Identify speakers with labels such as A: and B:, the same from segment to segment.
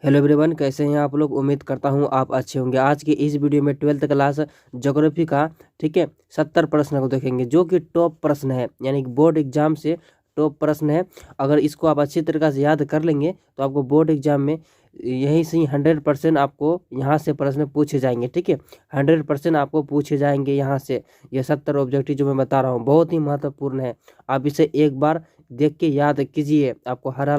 A: Hello everyone, कैसे हैं आप लोग। उम्मीद करता हूं आप अच्छे होंगे। आज की इस वीडियो में 12th क्लास ज्योग्राफी का 70 प्रश्न को देखेंगे, जो कि टॉप प्रश्न है, यानी कि बोर्ड एग्जाम से टॉप प्रश्न है। अगर इसको आप अच्छी तरीके से याद कर लेंगे तो आपको बोर्ड एग्जाम में यहीं से 100% आपको यहाँ से प्रश्न पूछे जाएंगे। ठीक है, 100% आपको पूछे जाएंगे यहाँ से। ये 70 ऑब्जेक्टिव जो मैं बता रहा हूँ बहुत ही महत्वपूर्ण है। आप इसे एक बार देख के याद कीजिए, आपको हर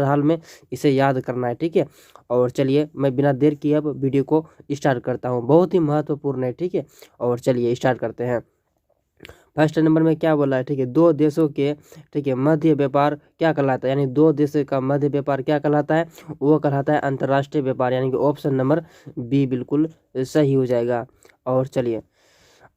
A: हाल में इसे याद करना है। ठीक है, और चलिए मैं बिना देर किए अब वीडियो को स्टार्ट करता हूँ। बहुत ही महत्वपूर्ण है। ठीक है, और चलिए स्टार्ट करते हैं। फर्स्ट नंबर में क्या बोला है, ठीक है, दो देशों के, ठीक है, मध्य व्यापार क्या कहलाता है, यानी दो देशों का मध्य व्यापार क्या कहलाता है, वो कहलाता है अंतर्राष्ट्रीय व्यापार, यानी कि ऑप्शन नंबर बी बिल्कुल सही हो जाएगा। और चलिए,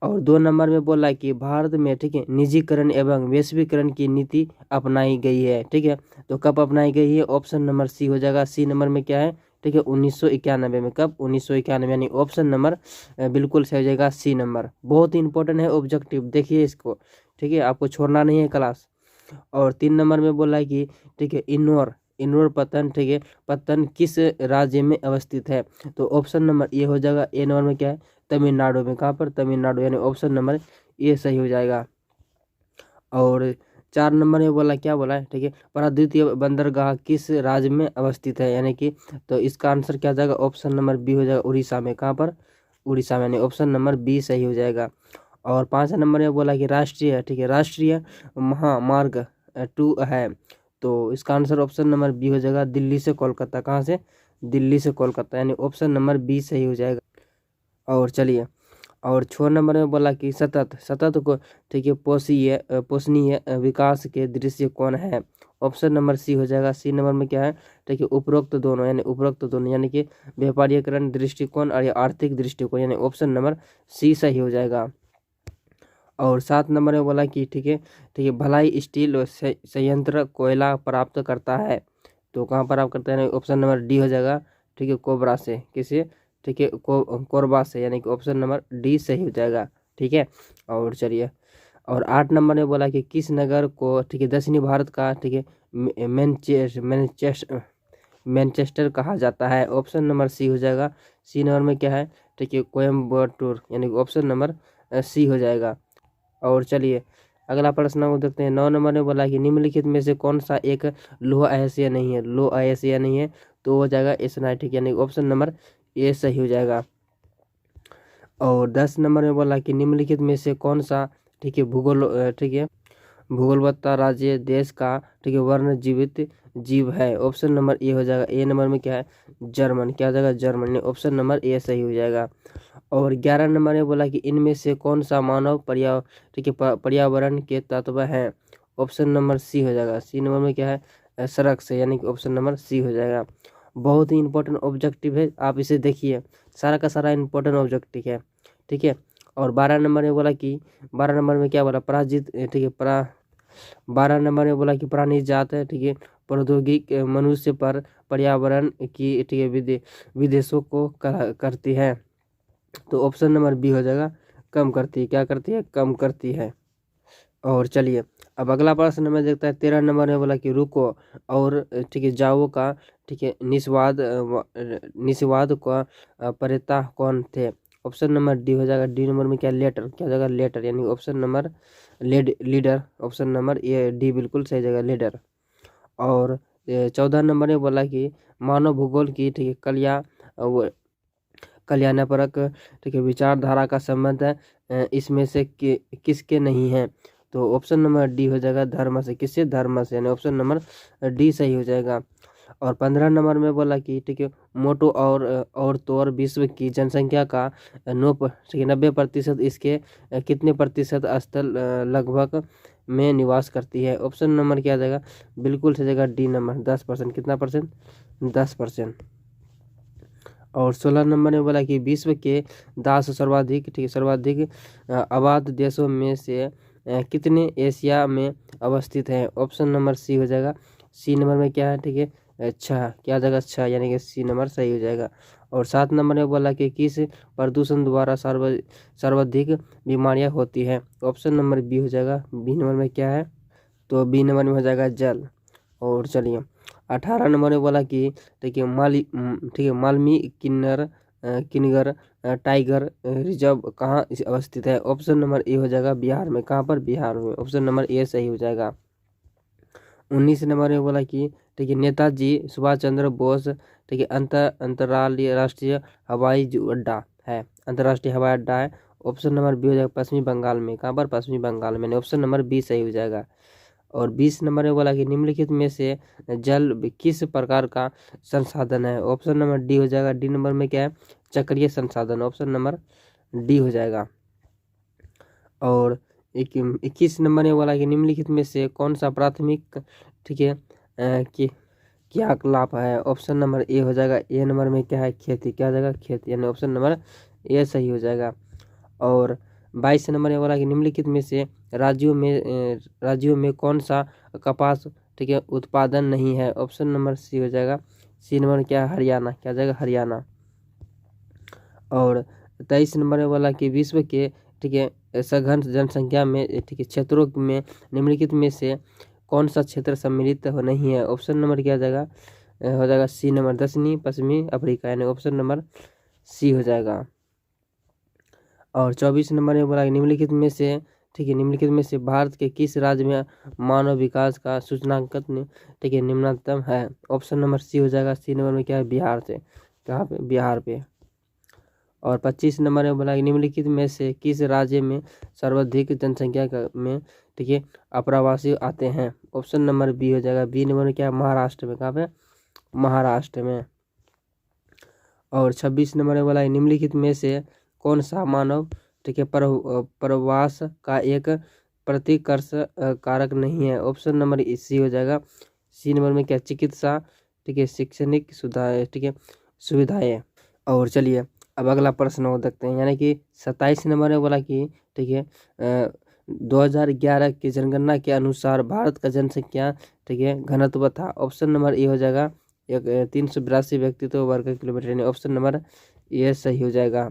A: और 2 नंबर में बोला कि भारत में, ठीक है, निजीकरण एवं वैश्वीकरण की नीति अपनाई गई है। ठीक है, तो कब अपनाई गई है, ऑप्शन नंबर सी हो जाएगा। सी नंबर में क्या है, ठीक है, 1991 में। कब, 1991, यानी ऑप्शन नंबर बिल्कुल सही हो जाएगा, सी नंबर। बहुत ही इंपॉर्टेंट है ऑब्जेक्टिव, देखिए इसको। ठीक है, आपको छोड़ना नहीं है क्लास। और 3 नंबर में बोला है कि, ठीक है, इन्नोर पतन, ठीक है, पतन किस राज्य में अवस्थित है, तो ऑप्शन नंबर ए हो जाएगा। ए नंबर में क्या है, तमिलनाडु में। कहाँ पर, तमिलनाडु, यानी ऑप्शन नंबर ए सही हो जाएगा। और 4 नंबर में बोला, क्या बोला है, ठीक है, प्राद्वितीय बंदरगाह किस राज्य में अवस्थित है, यानी कि, तो इसका आंसर क्या हो जाएगा, ऑप्शन नंबर बी हो जाएगा, उड़ीसा में। कहाँ पर, उड़ीसा में, यानी ऑप्शन नंबर बी सही हो जाएगा। और 5 नंबर में बोला कि राष्ट्रीय, ठीक है, राष्ट्रीय महामार्ग 2 है, तो इसका आंसर ऑप्शन नंबर बी हो जाएगा, दिल्ली से कोलकाता। कहाँ से, दिल्ली से कोलकाता, यानी ऑप्शन नंबर बी सही हो जाएगा। और चलिए, और 6 नंबर में बोला कि सतत को, ठीक है, पोषणीय विकास के दृश्य कौन है, ऑप्शन नंबर सी हो जाएगा। सी नंबर में क्या है, ठीक है, उपरोक्त दोनों, यानी कि व्यापारीकरण दृष्टिकोण और आर्थिक दृष्टिकोण, यानी ऑप्शन नंबर सी सही हो जाएगा। और 7 नंबर में बोला कि, ठीक है, भलाई स्टील संयंत्र कोयला प्राप्त करता है, तो कहाँ प्राप्त करता है, ऑप्शन नंबर डी हो जाएगा। ठीक है, कोबरा से, किसे, ठीक है, कोरबा से, यानी कि ऑप्शन नंबर डी सही हो जाएगा। ठीक है, और चलिए, और 8 नंबर में बोला कि किस नगर को, ठीक है, दक्षिणी भारत का, ठीक है, मैनचेस्टर कहा जाता है, ऑप्शन नंबर सी हो जाएगा। सी नंबर में क्या है, ठीक है, कोयम्बटूर, यानी ऑप्शन नंबर सी हो जाएगा। और चलिए अगला प्रश्न को देखते हैं। 9 नंबर में बोला कि निम्नलिखित में से कौन सा एक लोह अयस्कीय नहीं है, तो हो जाएगा एसनाइटिक, यानी ऑप्शन नंबर ए सही हो जाएगा। और 10 नंबर में बोला कि निम्नलिखित में से कौन सा, ठीक है, भूगोलवत्ता राज्य देश का, ठीक है, वर्ण जीवित जीव है, ऑप्शन नंबर ए हो जाएगा। ए नंबर में क्या है, जर्मन, क्या हो जाएगा, जर्मन, ऑप्शन नंबर ए सही हो जाएगा। और 11 नंबर में बोला कि इनमें से कौन सा मानव ठीक है, पर्यावरण के तत्व हैं, ऑप्शन नंबर सी हो जाएगा। सी नंबर में क्या है, सड़क से, यानी कि ऑप्शन नंबर सी हो जाएगा। बहुत ही इंपॉर्टेंट ऑब्जेक्टिव है, आप इसे देखिए, सारा का सारा इंपॉर्टेंट ऑब्जेक्टिव है। ठीक है, और 12 नंबर में बोला कि, 12 नंबर में क्या बोला, पराजित, ठीक है, 12 नंबर में बोला कि प्राणी जात है, ठीक है, प्रौद्योगिकी मनुष्य पर पर्यावरण की, ठीक है, विदेशों को करती है, तो ऑप्शन नंबर बी हो जाएगा, कम करती है। क्या करती है, कम करती है। और चलिए अब अगला प्रश्न में देखता है। 13 नंबर में बोला कि रुको और, ठीक है, जाओ का, ठीक है, निस्वाद का प्रेता कौन थे, ऑप्शन नंबर डी हो जाएगा। डी नंबर में क्या, लेटर, क्या हो जाएगा, लेटर, यानी option number leader, option number ये डी बिल्कुल सही जगह, लीडर। और 14 नंबर में बोला कि मानव भूगोल की, ठीक है, कल्याणपरक, ठीक है, विचारधारा का संबंध है इसमें से किसके नहीं है, तो ऑप्शन नंबर डी हो जाएगा, धर्म से। किससे, धर्म से, यानी ऑप्शन नंबर डी सही हो जाएगा। और 15 नंबर में बोला कि, ठीक है, मोटो और तौर विश्व की जनसंख्या का 90% इसके कितने प्रतिशत स्थल लगभग में निवास करती है, ऑप्शन नंबर क्या आ जाएगा, बिल्कुल सही जगह डी नंबर, 10%। कितना परसेंट, 10%। और 16 नंबर में बोला कि विश्व के 10 सर्वाधिक, ठीक है, सर्वाधिक आबाद देशों में से कितने एशिया में अवस्थित हैं, ऑप्शन नंबर सी हो जाएगा। सी नंबर में क्या है, ठीक है, अच्छा, क्या जगह, अच्छा, यानी कि सी नंबर सही हो जाएगा। और 7 नंबर में बोला कि किस प्रदूषण द्वारा सर्वाधिक बीमारियां होती हैं, ऑप्शन नंबर बी हो जाएगा। बी नंबर में क्या है, तो बी नंबर में हो जाएगा जल। और चलिए 18 नंबर में बोला कि ठीक है मालमी किन्नर टाइगर रिजर्व कहाँ अवस्थित है। ऑप्शन नंबर ए हो जाएगा बिहार में। कहाँ पर? बिहार में। ऑप्शन नंबर ए सही हो जाएगा। 19 नंबर में बोला कि ठीक है नेताजी सुभाष चंद्र बोस ठीक है अंतर्राष्ट्रीय हवाई अड्डा है, अंतर्राष्ट्रीय हवाई अड्डा है। ऑप्शन नंबर बी हो जाएगा पश्चिमी बंगाल में। कहाँ पर? पश्चिमी बंगाल में। ऑप्शन नंबर बी सही हो जाएगा। और 20 नंबर में बोला कि निम्नलिखित में से जल किस प्रकार का संसाधन है। ऑप्शन नंबर डी हो जाएगा। डी नंबर में क्या है? चक्रीय संसाधन। ऑप्शन नंबर डी हो जाएगा। और 21 नंबर में बोला कि निम्नलिखित में से कौन सा प्राथमिक ठीक है कि क्रियाकलाप है। ऑप्शन नंबर ए हो जाएगा। ए नंबर में क्या है? खेती। क्या हो जाएगा? खेती, यानी ऑप्शन नंबर ए सही हो जाएगा। और 22 नंबर में बोला कि निम्नलिखित में से राज्यों में कौन सा कपास ठीक है उत्पादन नहीं है। ऑप्शन नंबर सी हो जाएगा। सी नंबर क्या है? हरियाणा। क्या हो जाएगा? हरियाणा। और 23 नंबर में बोला कि विश्व के ठीक है सघन जनसंख्या में ठीक है क्षेत्रों में निम्नलिखित में से कौन सा क्षेत्र सम्मिलित नहीं है। ऑप्शन नंबर क्या हो जाएगा? हो जाएगा सी नंबर दक्षिणी पश्चिमी अफ्रीका, यानी ऑप्शन नंबर सी हो जाएगा। और 24 नंबर में बोला निम्नलिखित में से ठीक है निम्नलिखित में से भारत के किस राज्य में मानव विकास का सूचकांक ठीक है निम्नतम है। ऑप्शन नंबर सी हो जाएगा। सी नंबर में क्या है? बिहार से। कहाँ पे? बिहार पे। और 25 नंबर में बोला निम्नलिखित में से किस राज्य में सर्वाधिक जनसंख्या में ठीक है अप्रवासी आते हैं। ऑप्शन नंबर बी हो जाएगा। बी नंबर में क्या है? महाराष्ट्र में। कहाँ पे? महाराष्ट्र में। और 26 नंबर में बोला निम्नलिखित में से कौन सा मानव ठीक है प्रवास का एक प्रतिकर्ष कारक नहीं है। ऑप्शन नंबर सी हो जाएगा। सी नंबर में क्या? चिकित्सा ठीक है शैक्षणिक सुधार ठीक है सुविधाएं। और चलिए अब अगला प्रश्न को देखते हैं, यानी कि 27 नंबर में बोला कि ठीक है 2011 की जनगणना के अनुसार भारत का जनसंख्या ठीक है घनत्व था। ऑप्शन नंबर ए हो जाएगा 382 व्यक्तित्व वर्ग किलोमीटर, यानी ऑप्शन नंबर ए सही हो जाएगा।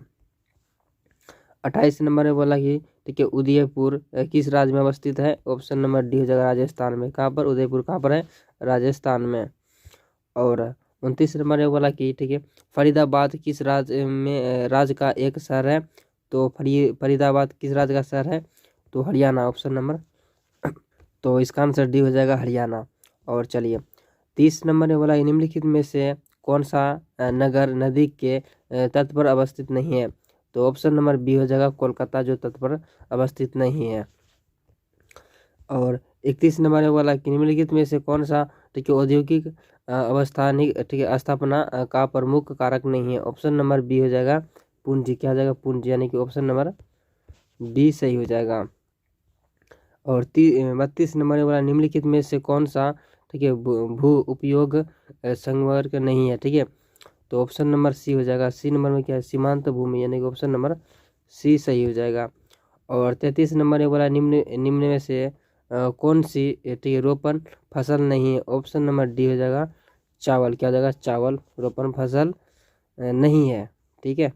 A: 28 नंबर में बोला कि ठीक है उदयपुर किस राज्य में अवस्थित है। ऑप्शन नंबर डी हो जाएगा राजस्थान में। कहाँ पर? उदयपुर कहाँ पर है? राजस्थान में। और 29 नंबर में बोला कि ठीक है फरीदाबाद किस राज्य का एक शहर है। तो फरीदाबाद किस राज्य का शहर है? तो हरियाणा। ऑप्शन नंबर तो इसका आंसर डी हो जाएगा हरियाणा। और चलिए 30 नंबर में बोला निम्नलिखित में से कौन सा नगर नदी के तट पर अवस्थित नहीं है। तो ऑप्शन नंबर बी हो जाएगा कोलकाता, जो तट पर अवस्थित नहीं है। और 31 नंबर में बोला कि निम्नलिखित में से कौन सा ठीक है औद्योगिक अवस्थानिक ठीक है स्थापना का प्रमुख कारक नहीं है। ऑप्शन नंबर बी हो जाएगा पूंजी। क्या हो जाएगा? पूंजी, यानी कि ऑप्शन नंबर बी सही हो जाएगा। और 32 नंबर में बोला निम्नलिखित में से कौन सा ठीक है भू उपयोग संवर्ग नहीं है। ठीक है तो ऑप्शन नंबर सी हो जाएगा। सी नंबर में क्या है? सीमांत भूमि, यानी कि ऑप्शन नंबर सी सही हो जाएगा। और 33 नंबर में बोला निम्न में से कौन सी ठीक है रोपण फसल नहीं है। ऑप्शन नंबर डी हो जाएगा चावल। क्या हो जाएगा? चावल रोपण फसल नहीं है। ठीक है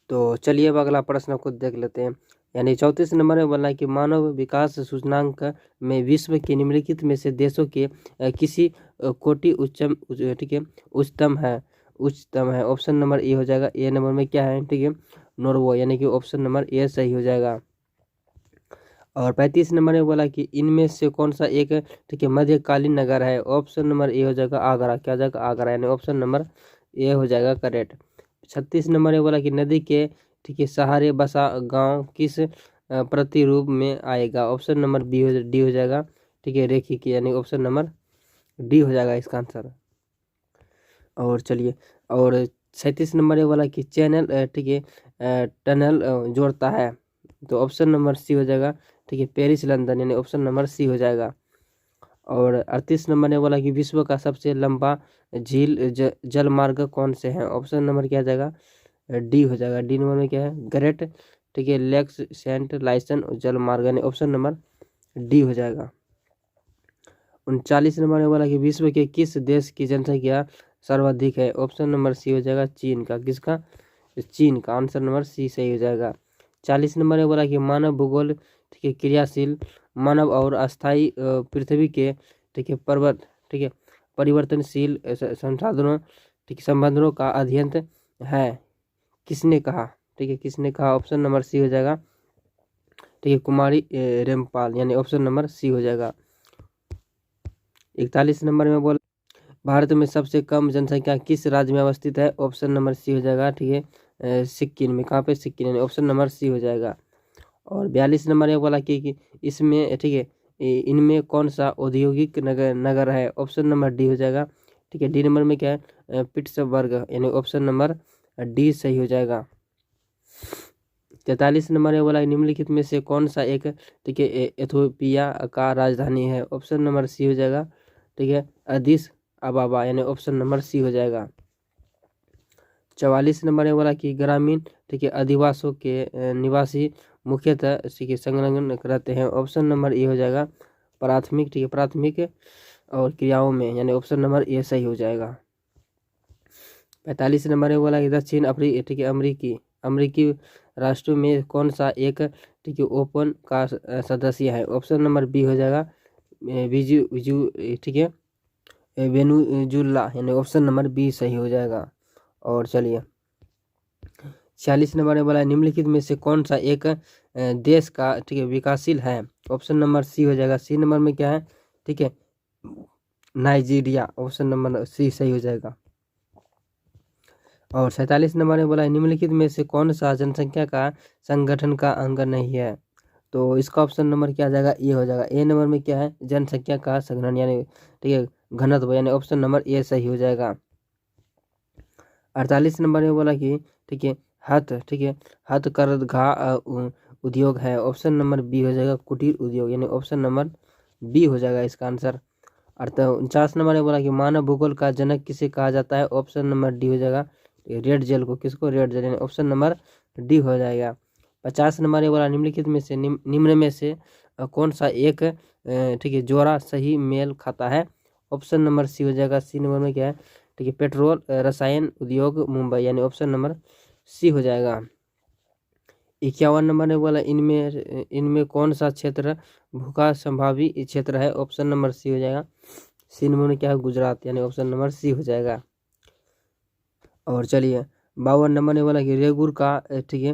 A: तो चलिए अब अगला प्रश्न खुद देख लेते हैं, यानी 34 नंबर में बोला कि मानव विकास सूचकांक में विश्व के निम्नलिखित में से देशों के किसी कोटि उच्चम ठीक है उच्चतम है। ऑप्शन नंबर ए हो जाएगा। ए नंबर में क्या है? ठीक है नॉर्वे, यानी कि ऑप्शन नंबर ए सही हो जाएगा। और 35 नंबर में बोला कि इनमें से कौन सा एक ठीक है मध्यकालीन नगर है। ऑप्शन नंबर ए हो जाएगा आगरा। क्या हो जाएगा? आगरा, यानी ऑप्शन नंबर ए हो जाएगा करेक्ट। 36 नंबर में बोला कि नदी के ठीक है सहारे बसा गांव किस प्रतिरूप में आएगा। ऑप्शन नंबर डी हो जाएगा ठीक है रेखिक, यानी ऑप्शन नंबर डी हो जाएगा इसका आंसर। और चलिए और 37 नंबर में बोला कि चैनल ठीक है टनल जोड़ता है। तो ऑप्शन नंबर सी हो जाएगा ठीक है पेरिस लंदन, यानी ऑप्शन नंबर सी हो जाएगा। और 38 नंबर ने बोला कि विश्व का सबसे लंबा झील जल मार्ग कौन से हैं। ऑप्शन नंबर क्या जाएगा? डी हो जाएगा। डी नंबर में क्या है? ग्रेट ठीक है लेक्स सेंट लाइसन जल मार्ग, यानी ऑप्शन नंबर डी हो जाएगा। 39 नंबर में बोला कि विश्व के किस देश की जनसंख्या सर्वाधिक है। ऑप्शन नंबर सी हो जाएगा चीन का। किसका? चीन का। आंसर नंबर सी सही हो जाएगा। 40 नंबर में बोला कि मानव भूगोल ठीक है क्रियाशील मानव और अस्थायी पृथ्वी के ठीक है परिवर्तनशील संसाधनों, ठीक, संबंधों का अध्ययन है। किसने कहा? ठीक है, किसने कहा? ऑप्शन नंबर सी हो जाएगा। ठीक है, कुमारी रेमपाल, यानी ऑप्शन नंबर सी हो जाएगा। 41 नंबर में बोला, भारत में सबसे कम जनसंख्या किस राज्य में अवस्थित है? ऑप्शन नंबर सी हो जाएगा। ठीक है, सिक्किम में। कहाँ पे? सिक्किम, यानी ऑप्शन नंबर सी हो जाएगा। और 42 नंबर में बोला कि इसमें, ठीक है, इनमें कौन सा औद्योगिक नगर है? ऑप्शन नंबर डी हो जाएगा। ठीक है, डी नंबर में क्या है? पिट्सबर्ग, यानी ऑप्शन नंबर डी सही हो जाएगा। 43 नंबर में बोला निम्नलिखित में से कौन सा एक, ठीक है, इथियोपिया का राजधानी है? ऑप्शन नंबर सी हो जाएगा। ठीक है, अदिस अबाबा, यानी ऑप्शन नंबर सी हो जाएगा। 44 नंबर में बोला कि ग्रामीण, ठीक है, अधिवासों के निवासी मुख्यतः, ठीक है, संलग्न रहते हैं। ऑप्शन नंबर ए हो जाएगा। प्राथमिक, ठीक है, प्राथमिक और क्रियाओं में, यानी ऑप्शन नंबर ए सही हो जाएगा। 45 नंबर में बोला कि दक्षिण अफ्रीका, ठीक है, अमरीकी राष्ट्रों में कौन सा एक, ठीक है, ओपन का सदस्य है? ऑप्शन नंबर बी हो जाएगा। ठीक है, वेनेजुला, यानी ऑप्शन नंबर बी सही हो जाएगा। और चलिए 46 नंबर में बोला निम्नलिखित में से कौन सा एक देश का, ठीक है, विकासशील है? ऑप्शन नंबर सी हो जाएगा। सी नंबर में क्या है? ठीक है, नाइजीरिया, ऑप्शन नंबर सी सही हो जाएगा। और 47 नंबर में बोला निम्नलिखित में से कौन सा जनसंख्या का संगठन का अंग नहीं है? तो इसका ऑप्शन नंबर क्या आ जाएगा? ए हो जाएगा। ए नंबर में क्या है? जनसंख्या का संगठन, यानी, ठीक है, घनत्व, यानी ऑप्शन नंबर ए सही हो जाएगा। 48 नंबर में बोला कि, ठीक है, ठीक है, हथकरघा उद्योग है। ऑप्शन नंबर बी हो जाएगा। कुटीर उद्योग, यानी ऑप्शन नंबर बी हो जाएगा इसका आंसर। 49 नंबर में बोला कि मानव भूगोल का जनक किसे कहा जाता है? ऑप्शन नंबर डी हो जाएगा। रेड जेल को। किसको? रेड जेल, यानी ऑप्शन नंबर डी हो जाएगा। 50 नंबर में बोला निम्नलिखित में से निम्न में से कौन सा एक, ठीक है, जोड़ा सही मेल खाता है? ऑप्शन नंबर सी हो जाएगा। सी नंबर में क्या है? ठीक है, पेट्रोल रसायन उद्योग मुंबई, यानी ऑप्शन नंबर सी हो जाएगा। 51 नंबर में बोला इनमें कौन सा क्षेत्र भूखा संभावी क्षेत्र है? ऑप्शन नंबर सी हो जाएगा। सी नंबर में क्या है? गुजरात, यानी ऑप्शन नंबर सी हो जाएगा। और चलिए 52 नंबर ने बोला कि रेगुर का, ठीक है,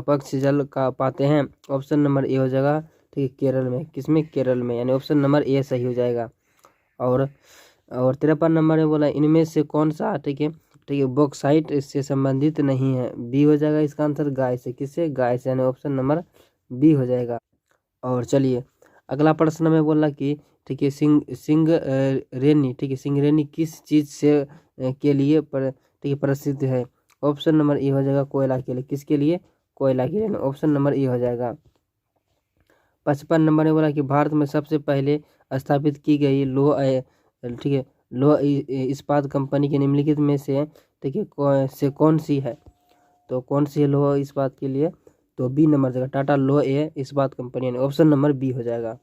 A: पक्ष जल का पाते हैं। ऑप्शन नंबर ए हो जाएगा। ठीक है, केरल में। किसमें? केरल में, यानी ऑप्शन नंबर ए सही हो जाएगा। और 53 नंबर में बोला इनमें से कौन सा, ठीक है, ठीक है, बॉक्साइट से संबंधित नहीं है? बी हो जाएगा इसका आंसर। गाय से। किससे? गाय से, यानी ऑप्शन नंबर बी हो जाएगा। और चलिए अगला प्रश्न में बोला कि, ठीक है, सिंगरेनी, ठीक है, सिंगरेनी किस चीज़ से के लिए ठीक है, प्रसिद्ध है? ऑप्शन नंबर ए हो जाएगा। कोयला के लिए। किसके लिए? कोयला के लिए, ऑप्शन नंबर ए हो जाएगा। 55 नंबर में बोला कि भारत में सबसे पहले स्थापित की गई ठीक है, लौह इस्पात कंपनी के निम्नलिखित में से, ठीक है, कौन सी है? तो कौन सी है लौह इस्पात के लिए? तो बी नंबर जाएगा। टाटा लौह इस्पात कंपनी, यानी ऑप्शन नंबर बी हो जाएगा।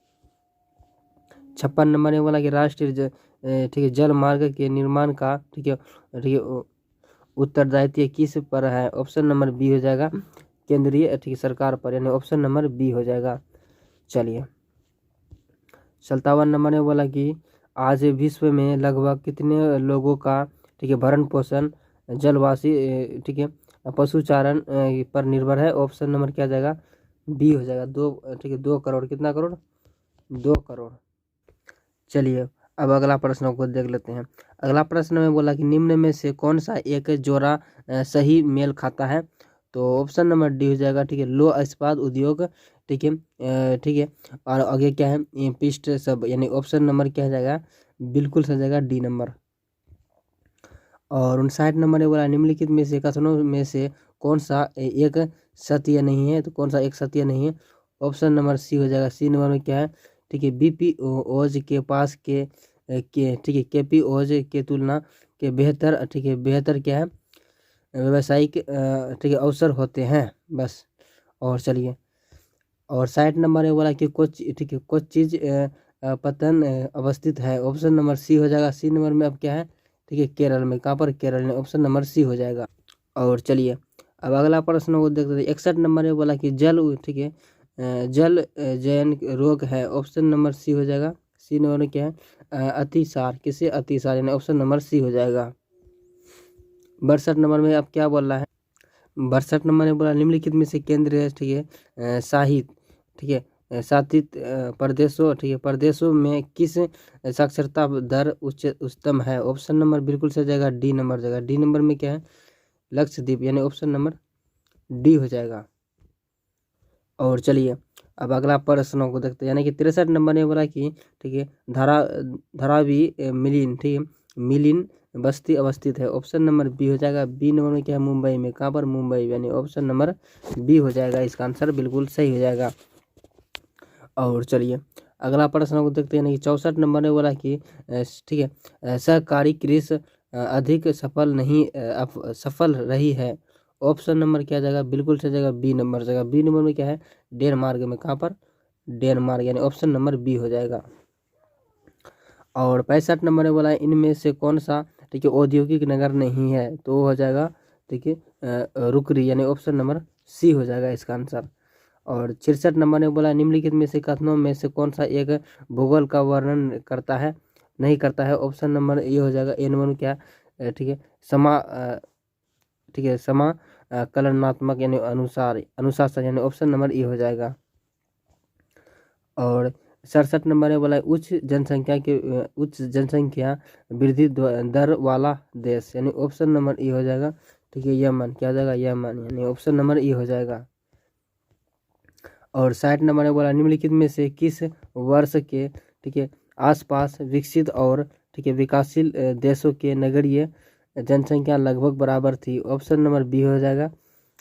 A: 56 नंबर में बोला कि राष्ट्रीय, ठीक है, जल मार्ग के निर्माण का, ठीक है, उत्तरदायित्व किस पर है? ऑप्शन नंबर बी हो जाएगा। केंद्रीय, ठीक है, सरकार पर, यानी ऑप्शन नंबर बी हो जाएगा। चलिए 57 नंबर में बोला कि आज विश्व में लगभग कितने लोगों का, ठीक है, भरण पोषण जलवासी, ठीक है, पशुचारण पर निर्भर है? ऑप्शन नंबर क्या जाएगा? बी हो जाएगा। 2, ठीक है, 2 करोड़। कितना करोड़? 2 करोड़। चलिए अब अगला प्रश्न को देख लेते हैं। अगला प्रश्न में बोला कि निम्न में से कौन सा एक जोड़ा सही मेल खाता है? तो ऑप्शन नंबर डी हो जाएगा। ठीक है, लौह इस्पात उद्योग, ठीक है, ठीक है, और आगे क्या है? पिस्ट सब, यानी ऑप्शन नंबर क्या हो जाएगा? बिल्कुल सही जाएगा, डी नंबर। और 59 नंबर में बोला निम्नलिखित में से कथनों में से कौन सा एक सत्य नहीं है? तो कौन सा एक सत्य नहीं है? ऑप्शन नंबर सी हो जाएगा। सी नंबर में क्या है? ठीक है, बीपीओज के पास ठीक है, केपीओज के तुलना के बेहतर, ठीक है, बेहतर क्या है? व्यावसायिक, ठीक है, अवसर होते हैं, बस। और चलिए और 60 नंबर में बोला कि कुछ, ठीक है, कुछ चीज़ पतन अवस्थित है। ऑप्शन नंबर सी हो जाएगा। सी नंबर में अब क्या है? ठीक है, केरल में। कहाँ पर? केरल में, ऑप्शन नंबर सी हो जाएगा। और चलिए अब अगला प्रश्न को देखते हैं। 61 नंबर में बोला कि ठीक है, जल जयन रोग है। ऑप्शन नंबर सी हो जाएगा। सी नंबर में क्या है? अतिसार, किसे अतिसार, यानी ऑप्शन नंबर सी हो जाएगा। 62 नंबर में अब क्या बोल रहा है, 62 नंबर में बोला निम्नलिखित में से केंद्र है, ठीक है, साहित्य, ठीक है, शासित प्रदेशों, ठीक है, प्रदेशों में किस साक्षरता दर उच्चतम है। ऑप्शन नंबर बिल्कुल सही जाएगा, डी नंबर जाएगा। डी नंबर में क्या है, लक्षद्वीप, यानी ऑप्शन नंबर डी हो जाएगा। और चलिए अब अगला प्रश्नों को देखते हैं, यानी कि 63 नंबर ने बोला कि ठीक है, धारावी मिलिन, ठीक है, मिलिन बस्ती अवस्थित है। ऑप्शन नंबर बी हो जाएगा। बी नंबर में क्या है, मुंबई में, कहाँ पर, मुंबई, यानी ऑप्शन नंबर बी हो जाएगा, इसका आंसर बिल्कुल सही हो जाएगा। और चलिए अगला प्रश्न को देखते हैं, यानी कि 64 नंबर ने बोला कि ठीक है, सहकारी कृषि अधिक सफल रही है। ऑप्शन नंबर क्या जाएगा, बिल्कुल सही जाएगा, बी नंबर जाएगा। बी नंबर में क्या है, डेनमार्क में, कहाँ पर, डेनमार्क, यानी ऑप्शन नंबर बी हो जाएगा। और 65 नंबर ने बोला इनमें से कौन सा, ठीक है, औद्योगिक नगर नहीं है, तो हो जाएगा, ठीक है, रुकरी, यानी ऑप्शन नंबर सी हो जाएगा इसका आंसर। और 66 नंबर ने बोला निम्नलिखित में से कथनों में से कौन सा एक भूगोल का वर्णन करता है, नहीं करता है। ऑप्शन नंबर ये हो जाएगा। ए नंबर में क्या, ठीक है, ठीक है, कलनात्मक, यानी अनुशासन, यानी ऑप्शन नंबर ए हो जाएगा। और 67 नंबर में बोला उच्च जनसंख्या वृद्धि दर वाला देश, यानी ऑप्शन नंबर ए हो जाएगा, ठीक है, यमन, क्या हो जाएगा, यमन, यानी ऑप्शन नंबर ए हो जाएगा। और 60 नंबर में बोला निम्नलिखित में से किस वर्ष के, ठीक है, आसपास विकसित और, ठीक है, विकासशील देशों के नगरीय जनसंख्या लगभग बराबर थी। ऑप्शन नंबर बी हो जाएगा।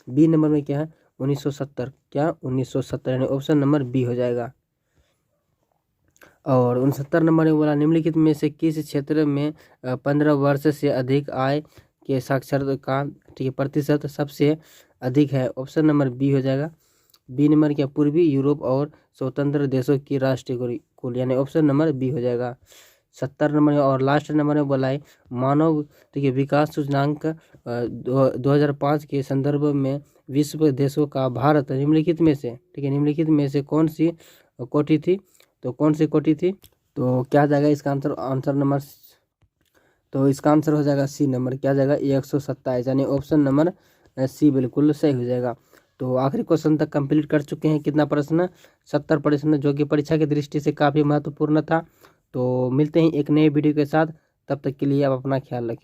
A: बी नंबर में क्या है, 1970, क्या 1970, यानी ऑप्शन नंबर बी हो जाएगा। और 69 नंबर में बोला निम्नलिखित में से किस क्षेत्र में 15 वर्ष से अधिक आय के साक्षरता का, ठीक है, प्रतिशत सबसे अधिक है। ऑप्शन नंबर बी हो जाएगा। बी नंबर क्या, पूर्वी यूरोप और स्वतंत्र देशों की राष्ट्रीय कुल, यानी ऑप्शन नंबर बी हो जाएगा। 70 नंबर और लास्ट नंबर में बोला है मानव, ठीक है, विकास सूचकांक 2005 के संदर्भ में विश्व देशों का भारत निम्नलिखित में से, ठीक है, निम्नलिखित में से कौन सी कोटि थी, तो कौन सी कोटि थी, तो क्या जाएगा इसका आंसर नंबर, तो इसका आंसर हो जाएगा सी नंबर, क्या जाएगा 127, यानी ऑप्शन नंबर सी बिल्कुल सही हो जाएगा। तो आखिरी क्वेश्चन तक कंप्लीट कर चुके हैं। कितना प्रश्न, 70 प्रश्न, जो कि परीक्षा की दृष्टि से काफ़ी महत्वपूर्ण था। तो मिलते हैं एक नए वीडियो के साथ, तब तक के लिए आप अपना ख्याल रखें।